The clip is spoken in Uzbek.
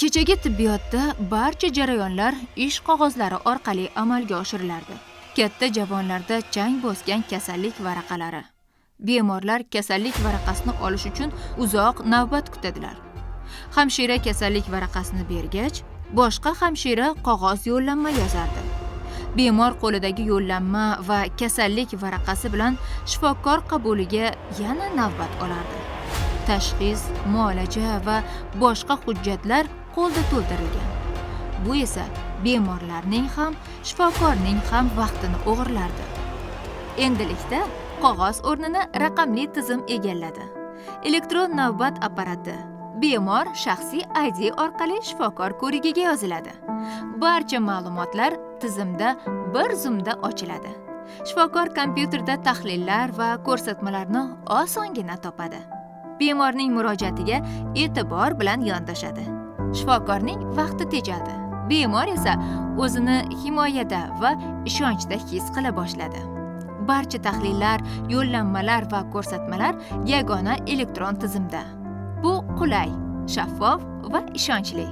Kechagi tibbiyotda barcha jarayonlar ish qog'ozlari orqali amalga oshirilardi. Katta javonlarda chang bosgan kasallik varaqalari. Bemorlar kasallik varaqasini olish uchun uzoq navbat kutadilar. Hamshira kasallik varaqasini bergach, boshqa hamshira qog'oz yo'llanma yozardi. Bemor qo'lidagi yo'llanma va kasallik varaqasi bilan shifokor qabuliga yana navbat olardi. Tashxis, muolaja va boshqa hujjatlar qo'lda to'ldirilgan. Bu esa bemorlarning ham, shifokorning ham vaqtini o'g'irlardi. Endilikda qog'oz o'rnini raqamli tizim egalladi. Elektron navbat apparati bemor shaxsiy ID orqali shifokor ko'rigiga yoziladi. Barcha ma'lumotlar tizimda bir zumda ochiladi. Shifokor kompyuterda tahlillar va ko'rsatmalarni osongina topadi. Bemorning murojaatiga e'tibor bilan yondashadi. Shifokorning vaqti tejadi. Bemor esa o'zini himoyada va ishonchda his qila boshladi. Barcha tahlillar, yo'llanmalar va ko'rsatmalar yagona elektron tizimda. Bu qulay, shaffof va ishonchli.